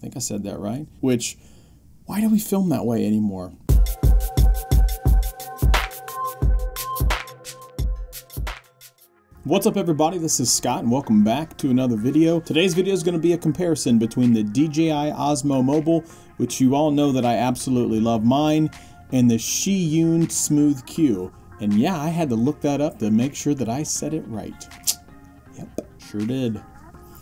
I think I said that right. Which, why do we film that way anymore? What's up everybody, this is Scott and welcome back to another video. Today's video is going to be a comparison between the DJI Osmo Mobile, which you all know that I absolutely love mine, and the Zhiyun Smooth Q. And yeah, I had to look that up to make sure that I said it right. Yep, sure did.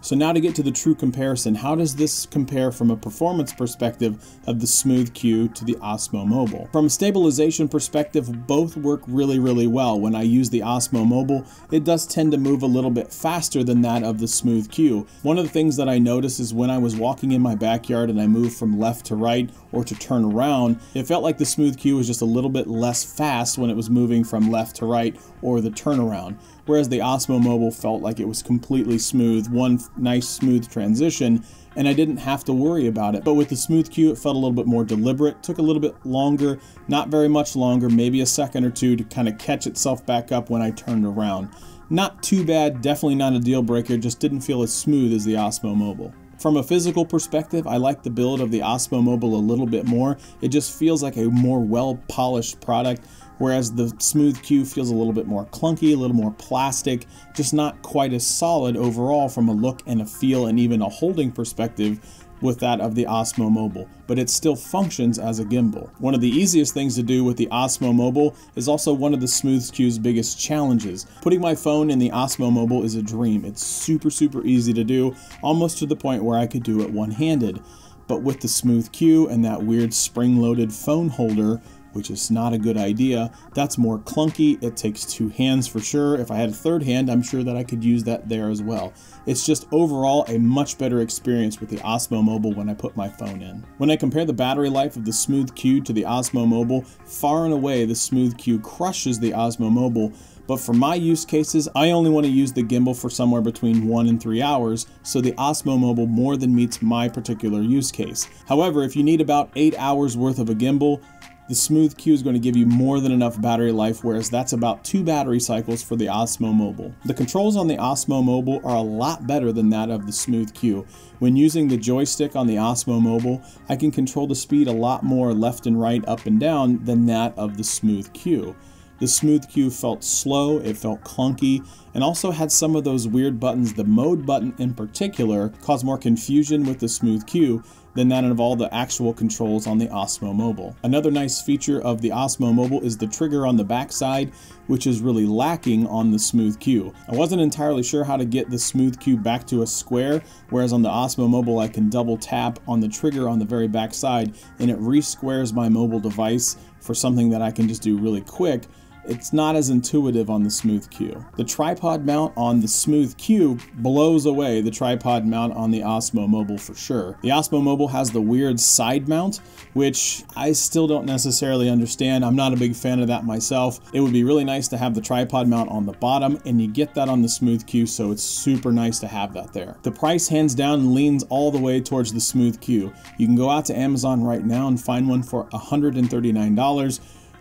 So now to get to the true comparison, how does this compare from a performance perspective of the Smooth Q to the Osmo Mobile? From a stabilization perspective, both work really well. When I use the Osmo Mobile, it does tend to move a little bit faster than that of the Smooth Q. One of the things that I noticed is when I was walking in my backyard and I moved from left to right or to turn around, it felt like the Smooth Q was just a little bit less fast when it was moving from left to right or the turnaround. Whereas the Osmo Mobile felt like it was completely smooth, one nice smooth transition, and I didn't have to worry about it. But with the Smooth Q, it felt a little bit more deliberate, took a little bit longer, not very much longer, maybe a second or two to kind of catch itself back up when I turned around. Not too bad, definitely not a deal breaker, just didn't feel as smooth as the Osmo Mobile. From a physical perspective, I like the build of the Osmo Mobile a little bit more. It just feels like a more well-polished product, whereas the Smooth Q feels a little bit more clunky, a little more plastic, just not quite as solid overall from a look and a feel and even a holding perspective with that of the Osmo Mobile, but it still functions as a gimbal. One of the easiest things to do with the Osmo Mobile is also one of the Smooth Q's biggest challenges. Putting my phone in the Osmo Mobile is a dream. It's super easy to do, almost to the point where I could do it one-handed. But with the Smooth Q and that weird spring-loaded phone holder, which is not a good idea, that's more clunky. It takes two hands for sure. If I had a third hand, I'm sure that I could use that there as well. It's just overall a much better experience with the Osmo Mobile when I put my phone in. When I compare the battery life of the Smooth Q to the Osmo Mobile, far and away the Smooth Q crushes the Osmo Mobile. But for my use cases, I only want to use the gimbal for somewhere between 1 and 3 hours, so the Osmo Mobile more than meets my particular use case. However, if you need about 8 hours worth of a gimbal, the Smooth Q is going to give you more than enough battery life, whereas that's about 2 battery cycles for the Osmo Mobile. The controls on the Osmo Mobile are a lot better than that of the Smooth Q. When using the joystick on the Osmo Mobile, I can control the speed a lot more left and right, up and down than that of the Smooth Q. The Smooth Q felt slow, it felt clunky, and also had some of those weird buttons. The mode button in particular caused more confusion with the Smooth Q than that of all the actual controls on the Osmo Mobile. Another nice feature of the Osmo Mobile is the trigger on the back side, which is really lacking on the Smooth Q. I wasn't entirely sure how to get the Smooth Q back to a square, whereas on the Osmo Mobile I can double tap on the trigger on the very back side and it re-squares my mobile device for something that I can just do really quick. It's not as intuitive on the Smooth Q. The tripod mount on the Smooth Q blows away the tripod mount on the Osmo Mobile for sure. The Osmo Mobile has the weird side mount, which I still don't necessarily understand. I'm not a big fan of that myself. It would be really nice to have the tripod mount on the bottom, and you get that on the Smooth Q, so it's super nice to have that there. The price hands down leans all the way towards the Smooth Q. You can go out to Amazon right now and find one for $139.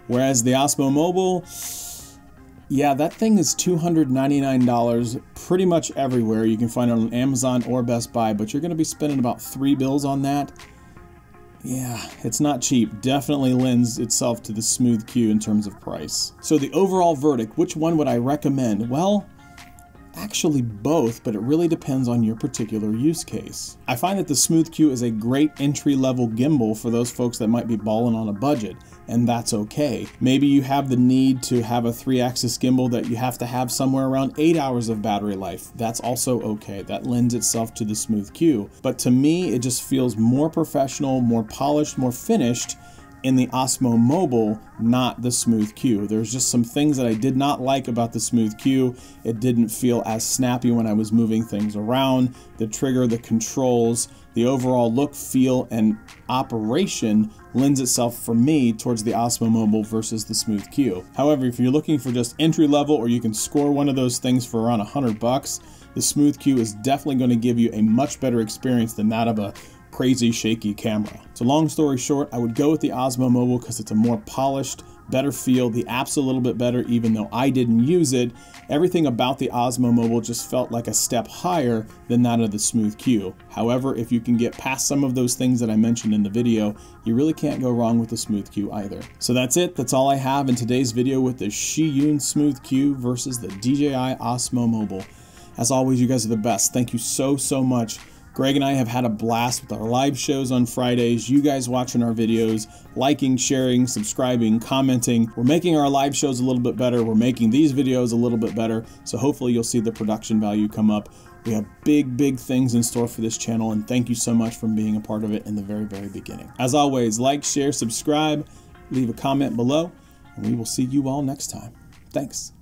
Whereas the Osmo Mobile, yeah, that thing is $299 pretty much everywhere. You can find it on Amazon or Best Buy, but you're going to be spending about $3 on that. Yeah, it's not cheap. Definitely lends itself to the Smooth Q in terms of price. So the overall verdict, which one would I recommend? Well, actually both, but it really depends on your particular use case. I find that the Smooth Q is a great entry-level gimbal for those folks that might be balling on a budget, and that's okay. Maybe you have the need to have a 3-axis gimbal that you have to have somewhere around 8 hours of battery life. That's also okay. That lends itself to the Smooth Q. But to me, it just feels more professional, more polished, more finished in the Osmo Mobile, not the Smooth Q. There's just some things that I did not like about the Smooth Q. It didn't feel as snappy when I was moving things around. The trigger, the controls, the overall look, feel, and operation lends itself for me towards the Osmo Mobile versus the Smooth Q. However, if you're looking for just entry level, or you can score one of those things for around $100, the Smooth Q is definitely going to give you a much better experience than that of a crazy shaky camera. So long story short, I would go with the Osmo Mobile because it's a more polished, better feel. The app's a little bit better, even though I didn't use it. Everything about the Osmo Mobile just felt like a step higher than that of the Smooth Q. However, if you can get past some of those things that I mentioned in the video, you really can't go wrong with the Smooth Q either. So that's it. That's all I have in today's video with the Zhiyun Smooth Q versus the DJI Osmo Mobile. As always, you guys are the best. Thank you so much. Greg and I have had a blast with our live shows on Fridays, you guys watching our videos, liking, sharing, subscribing, commenting. We're making our live shows a little bit better. We're making these videos a little bit better. So hopefully you'll see the production value come up. We have big things in store for this channel, and thank you so much for being a part of it in the very beginning. As always, like, share, subscribe, leave a comment below, and we will see you all next time. Thanks.